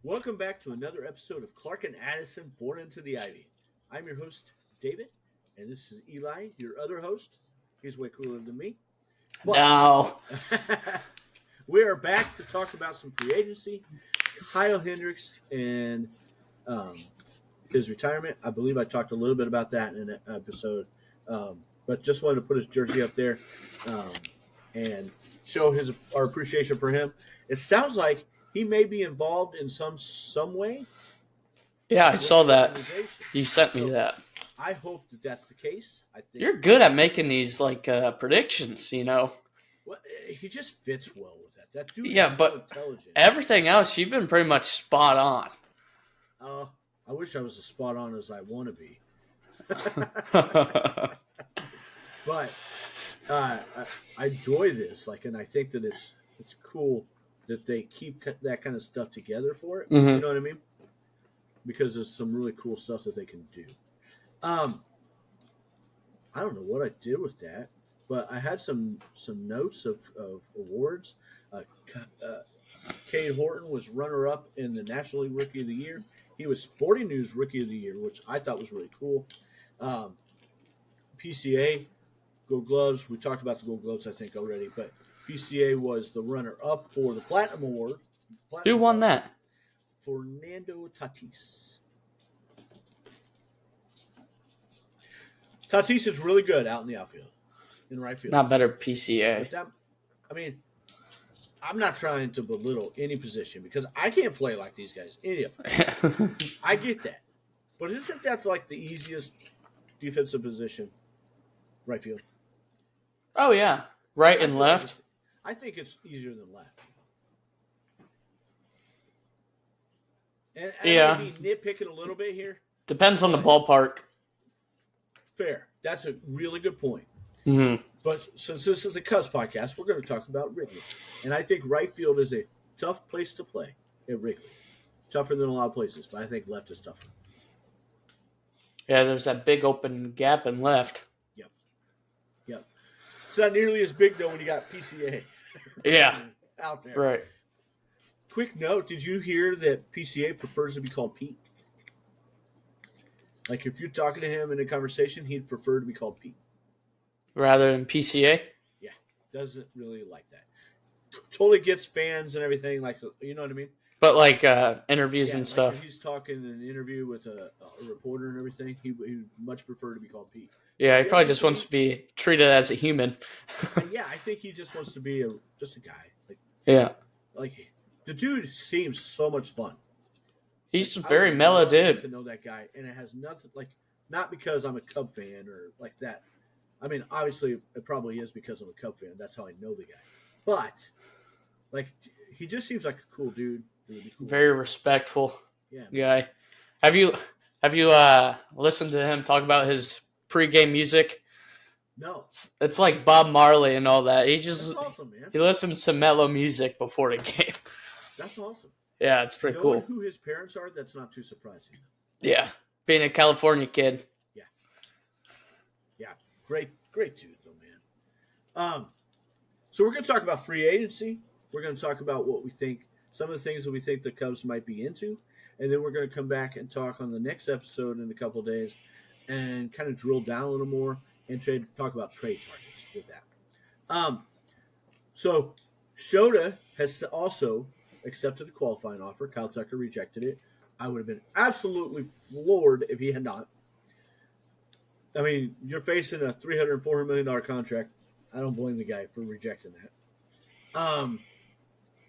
Welcome back to another episode of Clark and Addison Born into the Ivy. I'm your host, David, and this is Eli, your other host. He's way cooler than me. But No. we are back to talk about some free agency, Kyle Hendricks, and um, his retirement. I believe I talked a little bit about that in an episode, but just wanted to put his jersey up there um, and show our appreciation for him. It sounds like he may be involved in some way Yeah, I with saw the that. organization. You sent me So that. I hope that that's the case. I think You're good at making these predictions, well, he just fits well with that. That dude Yeah, is so but intelligent. everything else you've been pretty much spot on. I wish I was as spot on as I want to be, but I enjoy this. And I think that it's cool that they keep that kind of stuff together for it. Mhm. You know what I mean? Because there's some really cool stuff that they can do. I don't know what I did with that, but I had some notes of awards. Cade Horton was runner up in the National League Rookie of the Year. He was Sporting News Rookie of the Year, which I thought was really cool. PCA Gold Gloves. We talked about the Gold Gloves, I think, already, but PCA was the runner up for the Platinum Award. Who won that? Fernando Tatis. Tatis is really good out in the outfield, in right field. Not better PCA. But I'm not trying to belittle any position because I can't play like these guys. Any of them. I get that. But isn't that like the easiest defensive position? Right field. Oh yeah, right and left. I think it's easier than left. And Yeah. I may be nitpicking a little bit here. Depends on the ballpark. Fair. That's a really good point. Mm-hmm. But since this is a Cubs podcast, we're going to talk about Wrigley. And I think right field is a tough place to play at Wrigley. Tougher than a lot of places, but I think left is tougher. Yeah, there's that big open gap in left. Yep. It's not nearly as big, though, when you got PCA Yeah, out there. right. Quick note, did you hear that PCA prefers to be called Pete? Like, if you're talking to him in a conversation, he'd prefer to be called Pete. Rather than PCA? Yeah, doesn't really like that. Totally gets fans and everything, like, you know what I mean? But interviews and like stuff. If he's talking in an interview with a reporter and everything, he would much prefer to be called Pete. Yeah, So he probably just wants to be treated as a human. Yeah, I think he just wants to be just a guy. Yeah. Like the dude seems so much fun. He's a I very would mellow love dude. to know that guy, and it has nothing not because I'm a Cub fan or like that. I mean, obviously, it probably is because I'm a Cub fan. That's how I know the guy. But he just seems like a cool dude. Cool. Very respectful Yeah. guy. Have you listened to him talk about his pregame music? No. It's like Bob Marley and all that. That's awesome, man. He listens to mellow music before the game. That's awesome. Yeah, it's pretty Knowing cool. who his parents are, that's not too surprising. Yeah, being a California kid. Yeah. Great dude, though, man. So we're going to talk about free agency. We're going to talk about what we think, some of the things that we think the Cubs might be into, and then we're going to come back and talk on the next episode in a couple of days and kind of drill down a little more and talk about trade targets with that. So Shota has also accepted a qualifying offer. Kyle Tucker rejected it. I would have been absolutely floored if he had not. I mean, you're facing a $300, $400 million contract. I don't blame the guy for rejecting that.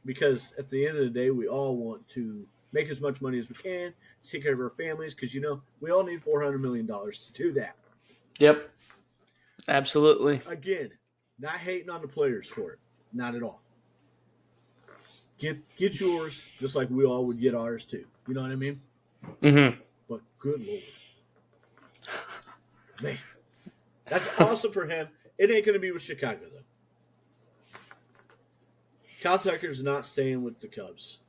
Because at the end of the day, we all want to make as much money as we can, take care of our families, because, we all need $400 million to do that. Yep, absolutely. Again, not hating on the players for it. Not at all. Get yours just like we all would get ours, too. You know what I mean? Mm-hmm. But good Lord. Man, that's awesome for him. It ain't going to be with Chicago, though. Kyle Tucker's not staying with the Cubs.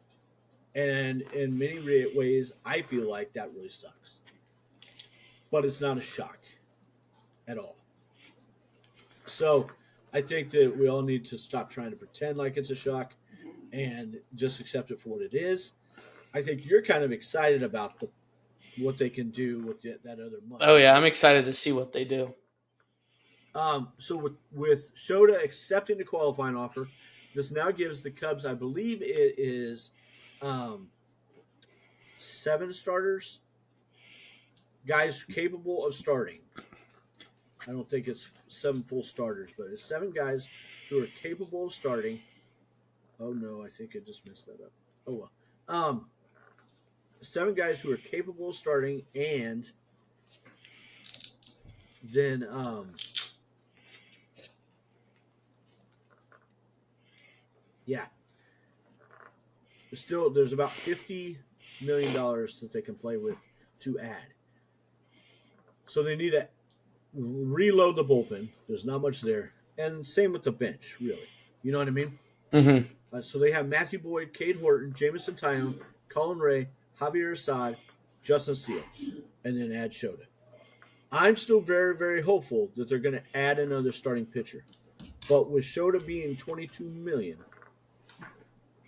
And in many ways, I feel like that really sucks. But it's not a shock at all. So I think that we all need to stop trying to pretend like it's a shock and just accept it for what it is. I think you're kind of excited about what they can do with that other month. Oh yeah, I'm excited to see what they do. So with Shota accepting the qualifying offer, this now gives the Cubs, I believe it is 7 starters, guys capable of starting. I don't think it's 7 full starters, but it's 7 guys who are capable of starting. Oh no, I think I just messed that up. Oh well. 7 guys who are capable of starting, and then yeah. Still, there's about $50 million that they can play with to add. So they need to reload the bullpen. There's not much there. And same with the bench, really. You know what I mean? Mm-hmm. So they have Matthew Boyd, Cade Horton, Jameson Tyone, Colin Ray, Javier Assad, Justin Steele, and then add Shota. I'm still very, very hopeful that they're going to add another starting pitcher. But with Shota being $22 million,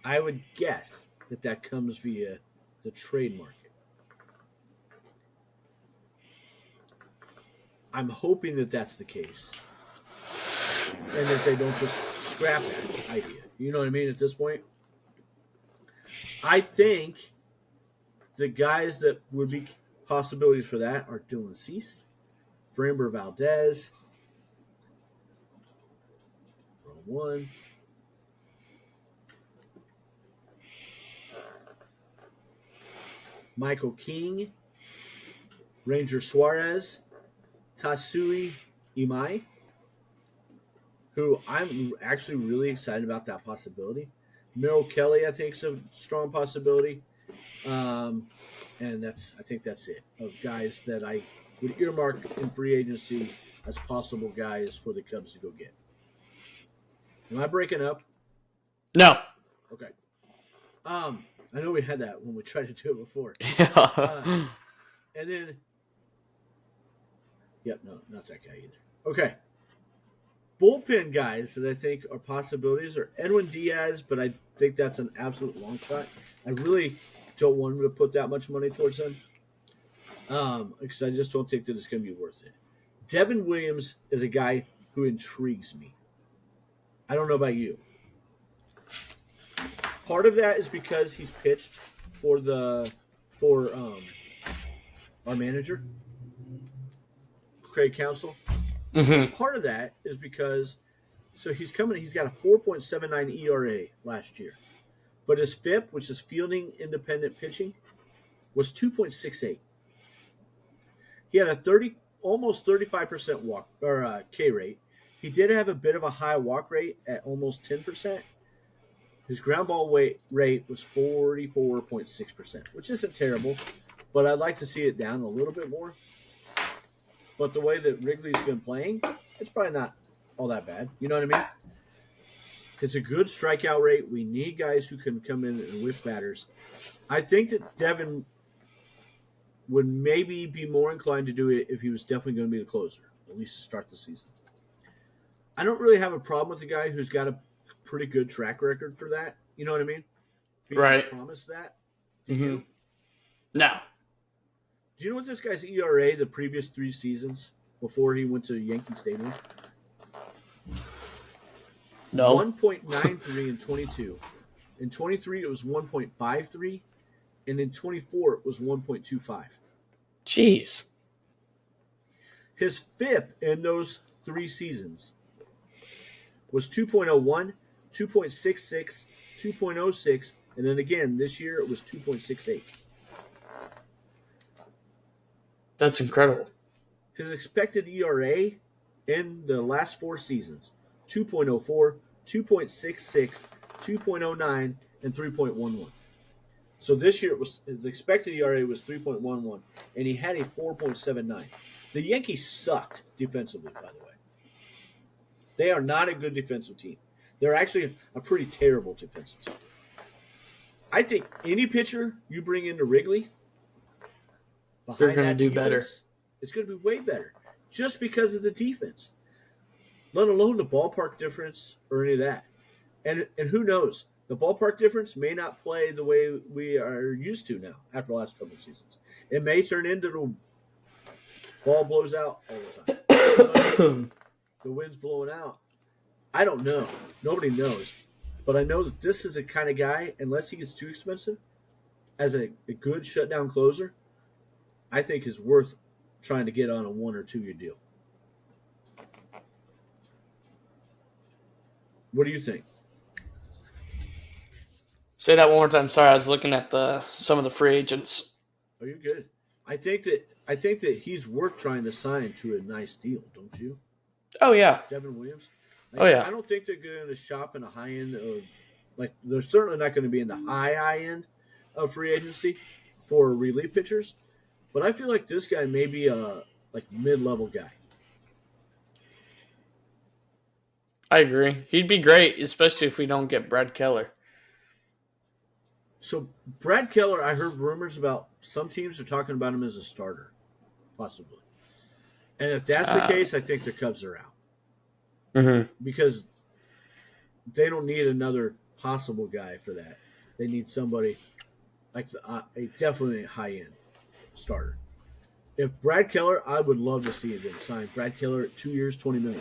I would guess that comes via the trade market. I'm hoping that that's the case, and that they don't just scrap that idea. You know what I mean? At this point, I think the guys that would be possibilities for that are Dylan Cease, Framber Valdez, wrong one. Michael King, Ranger Suarez, Tatsui Imai, who I'm actually really excited about that possibility. Merrill Kelly, I think, is a strong possibility. And I think that's it. Of guys that I would earmark in free agency as possible guys for the Cubs to go get. Am I breaking up? No. Okay. I know we had that when we tried to do it before. Yeah. And then, yep, no, not that guy either. Okay. Bullpen guys that I think are possibilities are Edwin Diaz, but I think that's an absolute long shot. I really don't want him to put that much money towards him, because I just don't think that it's going to be worth it. Devin Williams is a guy who intrigues me. I don't know about you. Part of that is because he's pitched for our manager, Craig Counsell. Mm-hmm. Part of that is because he's got a 4.79 ERA last year. But his FIP, which is fielding independent pitching, was 2.68. He had a almost 35% walk or K rate. He did have a bit of a high walk rate at almost 10%. His ground ball rate was 44.6%, which isn't terrible, but I'd like to see it down a little bit more. But the way that Wrigley's been playing, it's probably not all that bad. You know what I mean? It's a good strikeout rate. We need guys who can come in and whip batters. I think that Devin would maybe be more inclined to do it if he was definitely going to be the closer, at least to start the season. I don't really have a problem with a guy who's got a pretty good track record for that. You know what I mean? Being Right. Promise that. Mm-hmm. No. Do you know what this guy's ERA the previous 3 seasons before he went to Yankee Stadium? No. 1.93 in 22. In 23, it was 1.53. And in 24, it was 1.25. Jeez. His FIP in those 3 seasons was 2.01, 2.66, 2.06, and then again this year it was 2.68. That's incredible. His expected ERA in the last 4 seasons, 2.04, 2.66, 2.09, and 3.11. So this year his expected ERA was 3.11, and he had a 4.79. The Yankees sucked defensively, by the way. They are not a good defensive team. They're actually a pretty terrible defensive team. I think any pitcher you bring into Wrigley They're going to do better. It's going to be way better just because of the defense, let alone the ballpark difference or any of that. And who knows? The ballpark difference may not play the way we are used to now after the last couple of seasons. It may turn into the ball blows out all the time. The wind's blowing out. I don't know. Nobody knows. But I know that this is a kind of guy, unless he gets too expensive, as a good shutdown closer, I think is worth trying to get on a 1 or 2 year deal. What do you think? Say that one more time. Sorry, I was looking at some of the free agents. Oh, you're good. I think that he's worth trying to sign to a nice deal, don't you? Oh yeah. Devin Williams. Oh yeah. I don't think they're going to shop in the high end of, like, they're certainly not going to be in the high end of free agency for relief pitchers. But I feel like this guy may be a mid-level guy. I agree. He'd be great, especially if we don't get Brad Keller. So Brad Keller, I heard rumors about some teams are talking about him as a starter, possibly. And if that's the case, I think the Cubs are out. Mm-hmm. Because they don't need another possible guy for that. They need somebody like a definitely high-end starter. If Brad Keller, I would love to see them sign Brad Keller at 2 years, $20 million.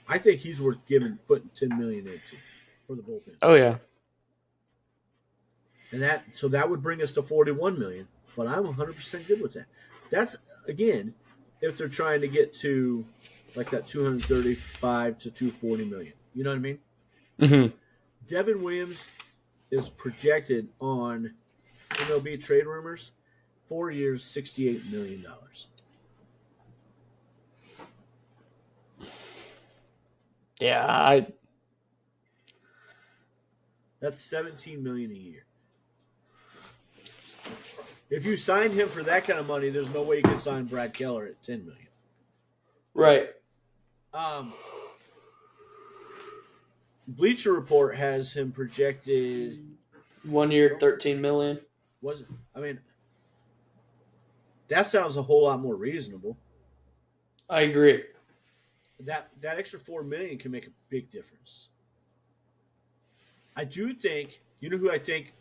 I think he's worth putting $10 million into for the bullpen. Oh yeah. And that would bring us to $41 million. But I'm 100% good with that. That's, again, if they're trying to get to like that 235 to 240 million. You know what I mean? Mm-hmm. Devin Williams is projected on MLB trade rumors 4 years, $68 million. Yeah, That's $17 million a year. If you signed him for that kind of money, there's no way you can sign Brad Keller at $10 million. Right. Bleacher Report has him projected 1 year, $13 million. That sounds a whole lot more reasonable. I agree. That extra $4 million can make a big difference. I do think, you know who I think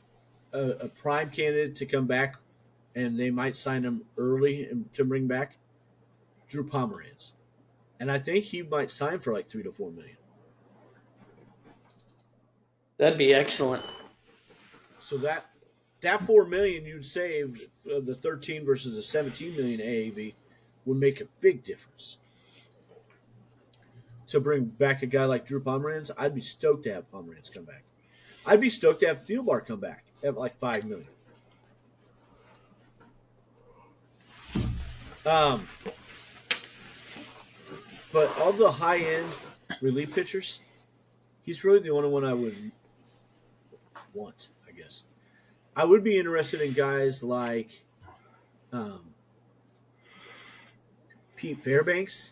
a prime candidate to come back, and they might sign him early and to bring back? Drew Pomeranz. And I think he might sign for like $3 to $4 million. That'd be excellent. So that $4 million you'd save, the 13 versus the 17 million AAV, would make a big difference. To bring back a guy like Drew Pomeranz, I'd be stoked to have Pomeranz come back. I'd be stoked to have Thielbar come back at like $5 million. But of the high-end relief pitchers, he's really the only one I would want, I guess. I would be interested in guys like Pete Fairbanks,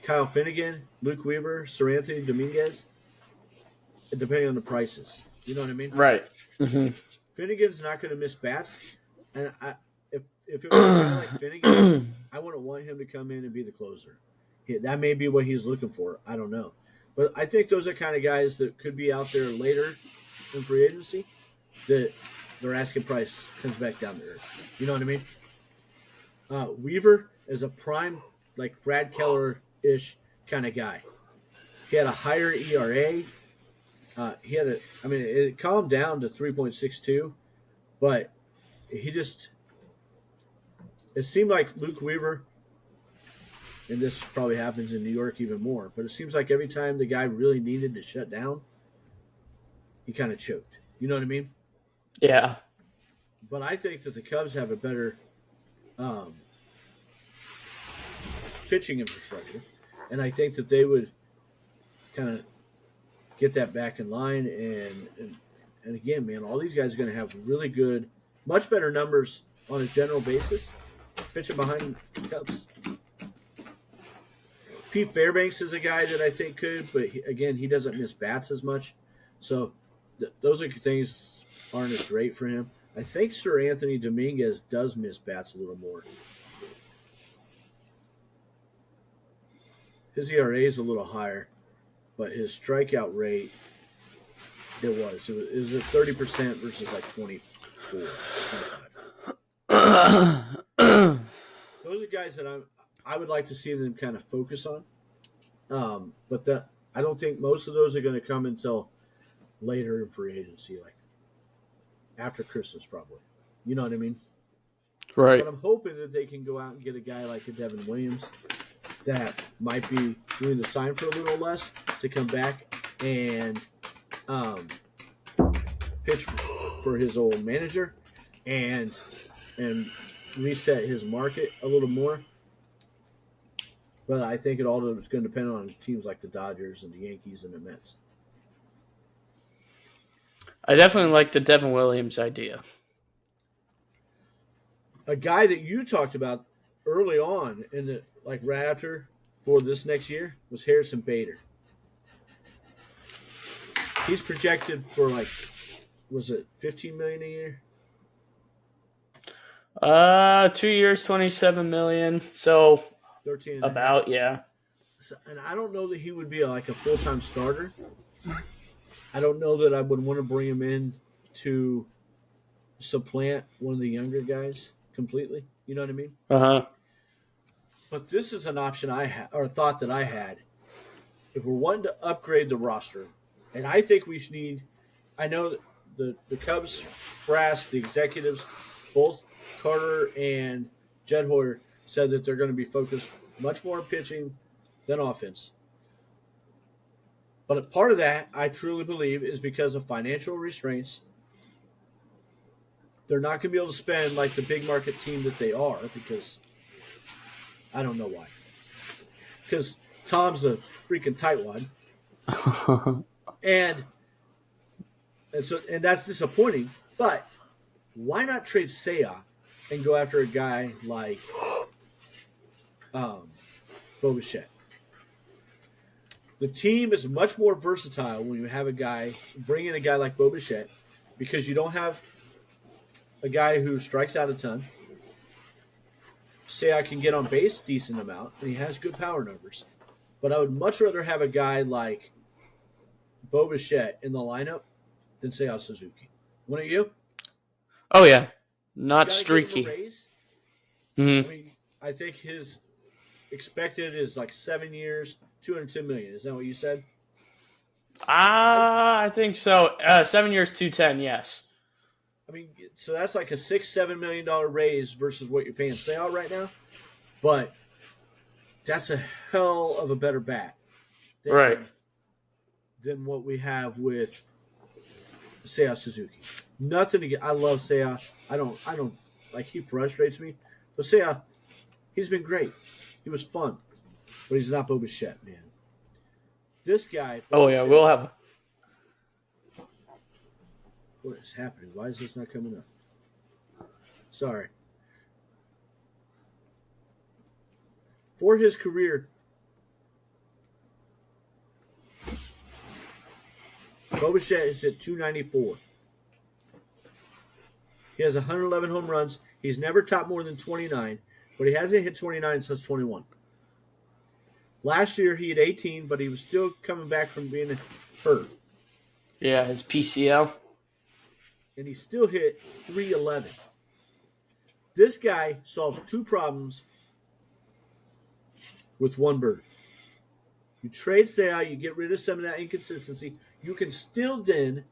Kyle Finnegan, Luke Weaver, Sir Anthony Dominguez, depending on the prices. You know what I mean? Right. Mm-hmm. Finnegan's not going to miss bats. And if it was a guy like Finnegan, I wouldn't want him to come in and be the closer. That may be what he's looking for. I don't know. But I think those are kind of guys that could be out there later in free agency that their asking price comes back down to earth. You know what I mean? Weaver is a prime, like Brad Keller-ish kind of guy. He had a higher ERA. It calmed down to 3.62, but it seemed like Luke Weaver, and this probably happens in New York even more, but it seems like every time the guy really needed to shut down, he kind of choked. You know what I mean? Yeah. But I think that the Cubs have a better pitching infrastructure, and I think that they would kind of get that back in line. And again, man, all these guys are going to have really good, much better numbers on a general basis pitching behind the Cubs. Pete Fairbanks is a guy that I think could, but he doesn't miss bats as much. So those are things aren't as great for him. I think Sir Anthony Dominguez does miss bats a little more. His ERA is a little higher. but his strikeout rate, it was at 30% versus like 24, 25. Those are guys that I would like to see them kind of focus on. But I don't think most of those are going to come until later in free agency, like after Christmas, probably. You know what I mean? Right. But I'm hoping that they can go out and get a guy like a Devin Williams that might be willing to sign for a little less to come back and pitch for his old manager and reset his market a little more. But I think it all is going to depend on teams like the Dodgers and the Yankees and the Mets. I definitely like the Devin Williams idea. A guy that you talked about early on in the right after for this next year was Harrison Bader. He's projected for was it $15 million a year? 2 years, $27 million. So 13 about, yeah. So, and I don't know that he would be a full-time starter. I don't know that I would want to bring him in to supplant one of the younger guys completely. You know what I mean? Uh-huh. But this is an option I had, or a thought that I had. If we're wanting to upgrade the roster, and I think we should need, I know that the Cubs brass, the executives, both Carter and Jed Hoyer said that they're going to be focused much more on pitching than offense. But a part of that, I truly believe, is because of financial restraints. They're not going to be able to spend like the big market team that they are because I don't know why. Because Tom's a freaking tightwad. and that's disappointing. But why not trade Seiya and go after a guy like Bo Bichette? The team is much more versatile when you have bring in a guy like Bo Bichette because you don't have a guy who strikes out a ton. Seiya can get on base a decent amount, and he has good power numbers. But I would much rather have a guy like Bo Bichette in the lineup than Seiya Suzuki. Wouldn't you? Oh, yeah. Not streaky. Mm-hmm. I mean, I think his expected is 7 years, $210 million. Is that what you said? I think so. 7 years, 210. Yes. I mean, so that's like a $6-7 million raise versus what you're paying Seiya right now. But that's a hell of a better bat, than what we have with Seiya Suzuki. Nothing to get. I love Seiya. I don't he frustrates me. But Seiya, he's been great. He was fun, but he's not Bo Bichette, man. This guy. Oh yeah, we'll have. What is happening? Why is this not coming up? Sorry. For his career, Bo Bichette is at 294. He has 111 home runs. He's never topped more than 29, but he hasn't hit 29 since 21. Last year he had 18, but he was still coming back from being hurt. Yeah, his PCL. And he still hit 311. This guy solves two problems with one bird. You trade Seiya, you get rid of some of that inconsistency. You can still then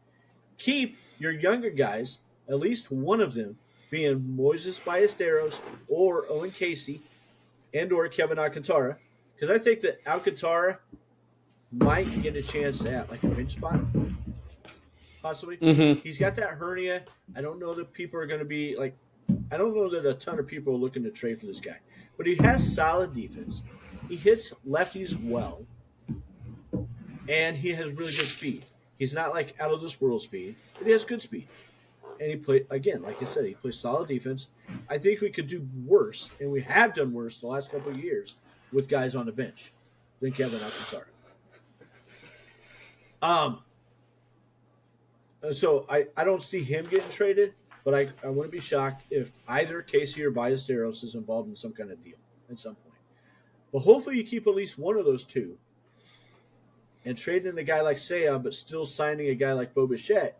keep your younger guys, at least one of them, being Moises Ballesteros or Owen Casey and or Kevin Alcantara. Because I think that Alcantara might get a chance at a bench spot. Possibly. Mm-hmm. He's got that hernia. I don't know that people are going to be I don't know that a ton of people are looking to trade for this guy. But he has solid defense. He hits lefties well. And he has really good speed. He's not out of this world speed, but he has good speed. And he played, again, like I said, he plays solid defense. I think we could do worse, and we have done worse the last couple of years with guys on the bench than Kevin Alcantara. So I don't see him getting traded, but I wouldn't be shocked if either Casey or Ballesteros is involved in some kind of deal at some point. But hopefully you keep at least one of those two. and trading a guy like Seiya, but still signing a guy like Bo Bichette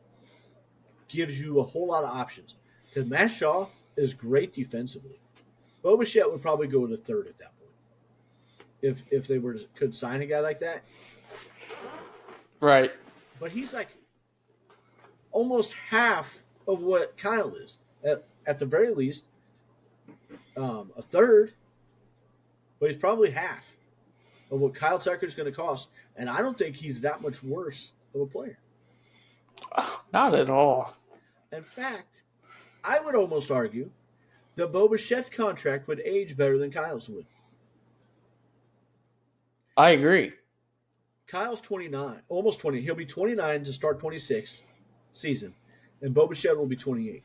gives you a whole lot of options. Because Matt Shaw is great defensively. Bo Bichette would probably go to third at that point if they could sign a guy like that. Right. But he's like almost half of what Kyle is. At the very least, a third, but he's probably half of what Kyle Tucker's going to cost. And I don't think he's that much worse of a player. Not at all. In fact, I would almost argue that Bo Bichette's contract would age better than Kyle's would. I agree. Kyle's 29, almost 20. He'll be 29 to start 26 season, and Bo Bichette will be 28.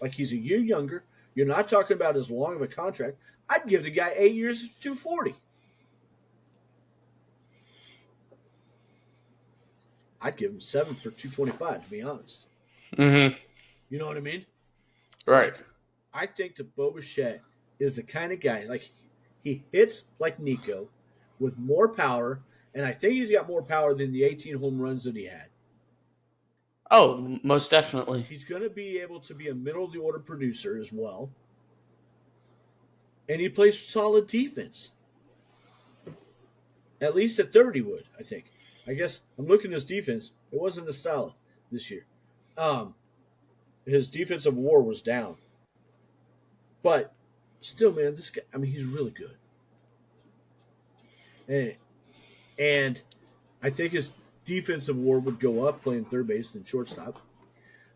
Like he's a year younger. You're not talking about as long of a contract. I'd give the guy 8 years at 240. I'd give him 7 for 225, to be honest. Mm-hmm. You know what I mean? Right. I think that Bo Bichette is the kind of guy, like he hits like Nico with more power, and I think he's got more power than the 18 home runs that he had. Oh, most definitely. He's going to be able to be a middle-of-the-order producer as well. And he plays solid defense. At least at third he would, I think. I guess I'm looking at his defense. It wasn't as solid this year. His defensive WAR was down. But still, man, this guy, I mean, he's really good. And I think his defensive WAR would go up playing third base than shortstop,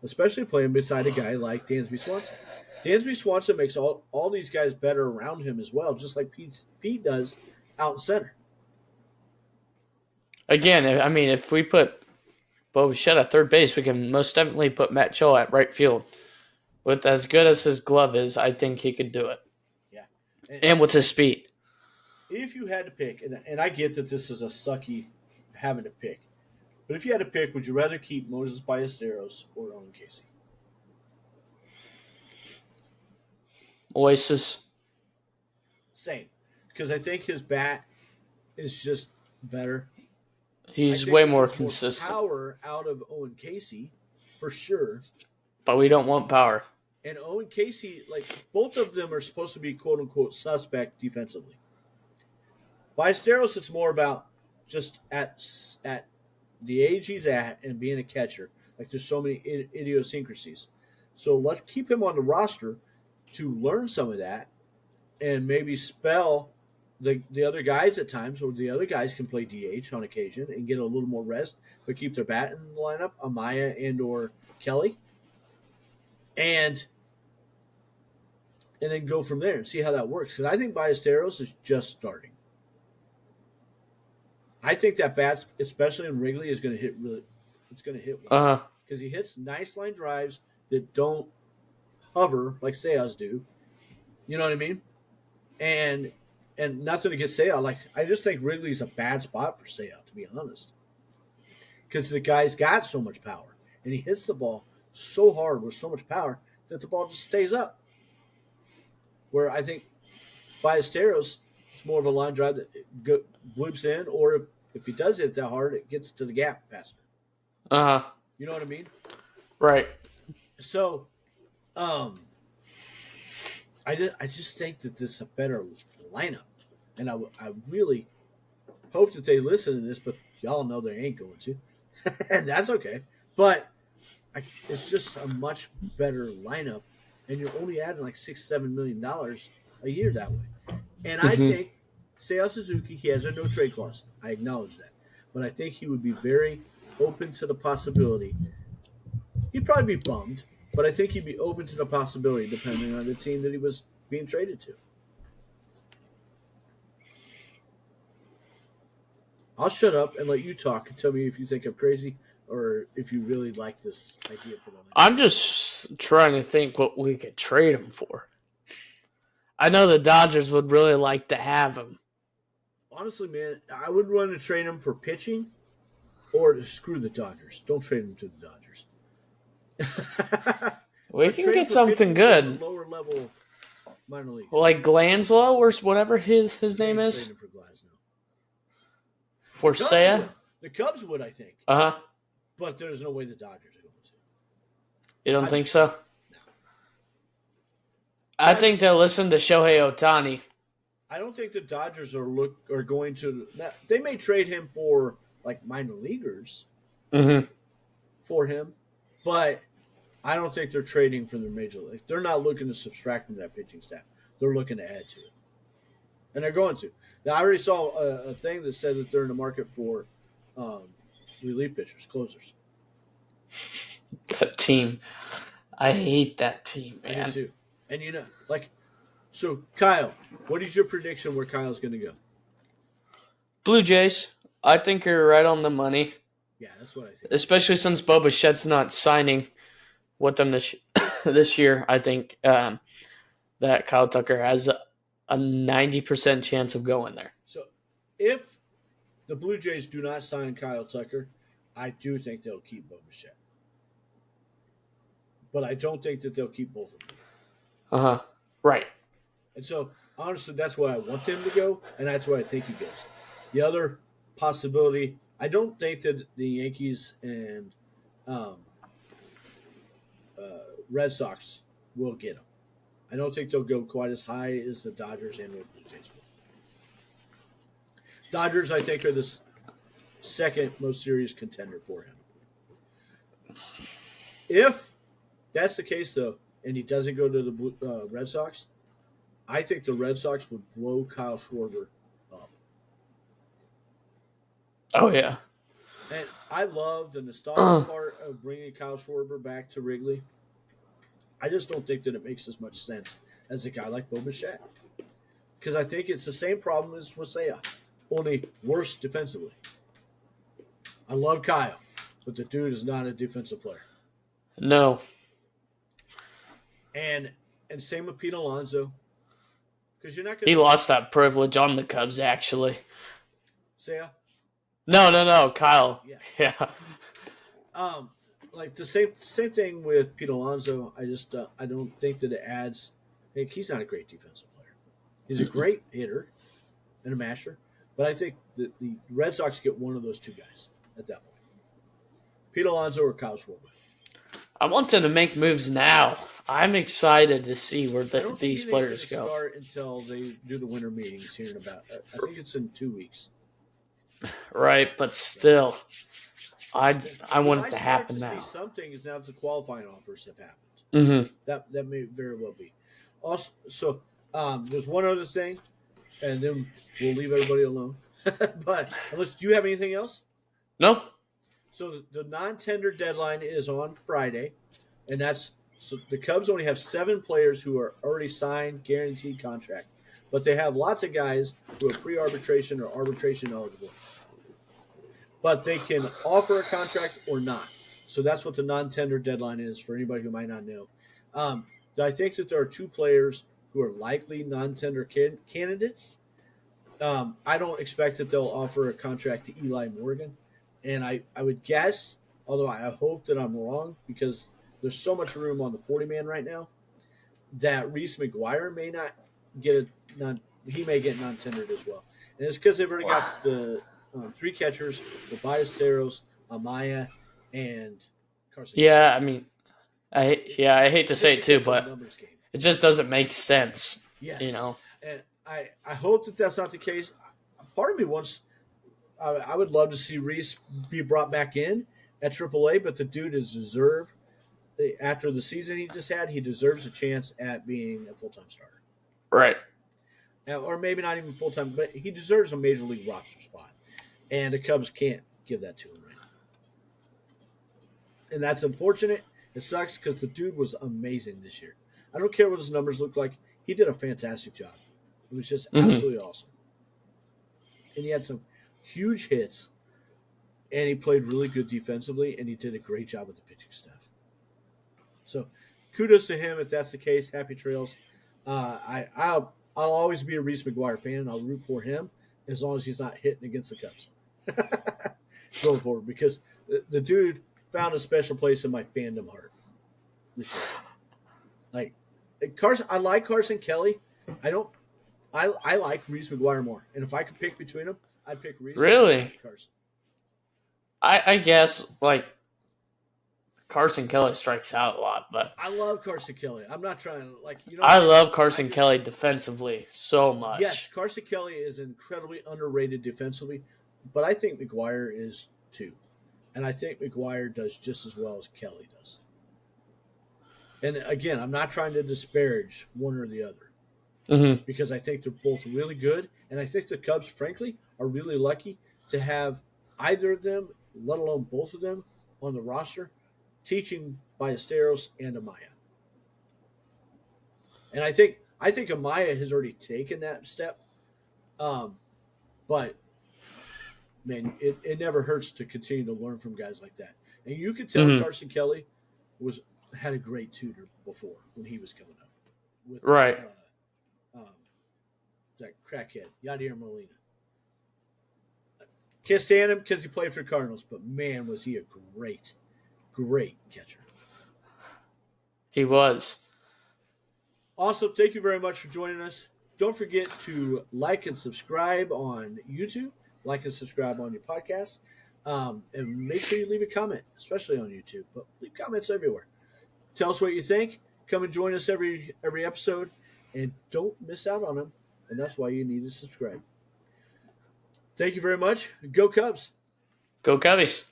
especially playing beside a guy like Dansby Swanson. Dansby Swanson makes all these guys better around him as well, just like Pete does out in center. Again, I mean, if we put Bo Bichette at third base, we can most definitely put Matt Shaw at right field. With as good as his glove is, I think he could do it. Yeah. And with his speed. If you had to pick, and I get that this is a sucky having to pick, but if you had to pick, would you rather keep Moses Ballesteros or Owen Casey? Oasis. Same. Because I think his bat is just better. He's way more consistent. Power out of Owen Casey, for sure. But we don't want power. And Owen Casey, like, both of them are supposed to be quote-unquote suspect defensively. Ballesteros, it's more about just at the age he's at and being a catcher. Like, there's so many idiosyncrasies. So let's keep him on the roster to learn some of that and maybe spell the other guys at times, or the other guys can play DH on occasion and get a little more rest, but keep their bat in the lineup, Amaya and or Kelly. And then go from there and see how that works. Because I think Ballesteros is just starting. I think that bat, especially in Wrigley, is going to hit really. It's going to hit well. Because he hits nice line drives that don't hover like Seiya's do. You know what I mean? And nothing against Seiya. Like, I just think Wrigley's a bad spot for Seiya, to be honest. Because the guy's got so much power. And he hits the ball so hard with so much power that the ball just stays up. Where I think Ballesteros, it's more of a line drive that bloops in, or if he does hit that hard, it gets to the gap faster. You know what I mean? Right. So, I just think that this is a better lineup, and I really hope that they listen to this, but y'all know they ain't going to, and that's okay. But it's just a much better lineup, and you're only adding like $6-7 million a year that way. And I think Seiya Suzuki, he has a no trade clause. I acknowledge that, but I think he would be very open to the possibility. He'd probably be bummed, but I think he'd be open to the possibility depending on the team that he was being traded to. I'll shut up and let you talk and tell me if you think I'm crazy or if you really like this idea for the lineup. I'm just trying to think what we could trade him for. I know the Dodgers would really like to have him. Honestly, man, I would want to trade him for pitching or to screw the Dodgers. Don't trade him to the Dodgers. We can get something good. Lower level minor league. Like Glanslow or whatever his name is. For Glasnow. For Seiya? The Cubs would, I think. Uh huh. But there's no way the Dodgers are going to. You don't I think just- so? No. I think they'll listen to Shohei Ohtani. I don't think the Dodgers are going to. They may trade him for like minor leaguers Mm-hmm. for him, but I don't think they're trading from their major league. They're not looking to subtract from that pitching staff. They're looking to add to it, and they're going to. Now I already saw a thing that said that they're in the market for relief pitchers, closers. That team. I hate that team, I do man. too. And so Kyle, what is your prediction where Kyle's going to go? Blue Jays. I think you're right on the money, Yeah, that's what I think. especially since Bo Bichette's not signing with them this year. I think that Kyle Tucker has a 90% chance of going there. So if the Blue Jays do not sign Kyle Tucker, I do think they'll keep Bo Bichette. But I don't think that they'll keep both of them. Uh-huh. Right. And so, honestly, that's why I want them to go, and that's why I think he goes. The other possibility, I don't think that the Yankees and Red Sox will get him. I don't think they'll go quite as high as the Dodgers and the Blue Jays will. Dodgers, I think, are the second most serious contender for him. If that's the case, though, and he doesn't go to the Red Sox, I think the Red Sox would blow Kyle Schwarber up. Oh, yeah. And I love the nostalgia part of bringing Kyle Schwarber back to Wrigley. I just don't think that it makes as much sense as a guy like Bo Bichette. Because I think it's the same problem as with Seiya, only worse defensively. I love Kyle, but the dude is not a defensive player. No. And same with Pete Alonso. Because you're not He going to lost that privilege on the Cubs, actually. Seiya. No. Kyle. Yeah. Yeah. Like the same thing with Pete Alonso. I just I don't think that it adds. Like, he's not a great defensive player. He's a great hitter and a masher, but I think the Red Sox get one of those two guys at that point: Pete Alonso or Kyle Schwarber. I want them to make moves now. I'm excited to see where I don't think these anything's players gonna go. start until they do the winter meetings here in about. I think it's in 2 weeks. Right, but still, I want it to happen now. now. See some things now that the qualifying offers have happened. Mm-hmm. That may very well be. Also, so there's one other thing, and then we'll leave everybody alone. But unless do you have anything else? No. So the non-tender deadline is on Friday, and so the Cubs only have 7 players who are already signed, guaranteed contract, but they have lots of guys who are pre-arbitration or arbitration eligible. But they can offer a contract or not. So that's what the non-tender deadline is for anybody who might not know. I think that there are 2 players who are likely non-tender candidates. I don't expect that they'll offer a contract to Eli Morgan. And I would guess, although I hope that I'm wrong, because there's so much room on the 40-man right now, that Reese McGuire may not get he may get non-tendered as well. And it's because they've already got the 3 catchers, the Ballesteros, Amaya, and Carson. Yeah, I mean, I hate to say it too, It's a but numbers game. it just doesn't make sense. Yes. You know. And I hope that that's not the case. Part of me wants – I would love to see Reese be brought back in at AAA, but the dude is deserved. After the season he just had, he deserves a chance at being a full-time starter. Right. Or maybe not even full-time, but he deserves a major league roster spot. And the Cubs can't give that to him right now. And that's unfortunate. It sucks because the dude was amazing this year. I don't care what his numbers look like. He did a fantastic job. It was just absolutely awesome. And he had some huge hits, and he played really good defensively, and he did a great job with the pitching staff. So kudos to him if that's the case. Happy trails. I'll always be a Reese McGuire fan, and I'll root for him as long as he's not hitting against the Cubs going forward, because the dude found a special place in my fandom heart this year. Like Carson, I like Carson Kelly. I like Reese McGuire more, and if I could pick between them, I'd pick Reese. Really? Carson. I guess like Carson Kelly strikes out a lot, but I love Carson Kelly. I'm not trying to I love Carson Kelly defensively so much. Yes, Carson Kelly is incredibly underrated defensively, but I think McGuire is too. And I think McGuire does just as well as Kelly does. And again, I'm not trying to disparage one or the other Mm-hmm. because I think they're both really good. And I think the Cubs, frankly, are really lucky to have either of them, let alone both of them, on the roster, teaching Ballesteros and Amaya. And I think Amaya has already taken that step. But man, it never hurts to continue to learn from guys like that. And you could tell Carson Kelly had a great tutor before when he was coming up. With, right. That crackhead, Yadier Molina. Can't stand him because he played for the Cardinals, but man, was he a great, great catcher. He was. Awesome. Thank you very much for joining us. Don't forget to like and subscribe on YouTube. Like and subscribe on your podcast. And make sure you leave a comment, especially on YouTube. But leave comments everywhere. Tell us what you think. Come and join us every episode. And don't miss out on them. And that's why you need to subscribe. Thank you very much. Go Cubs. Go Cubbies.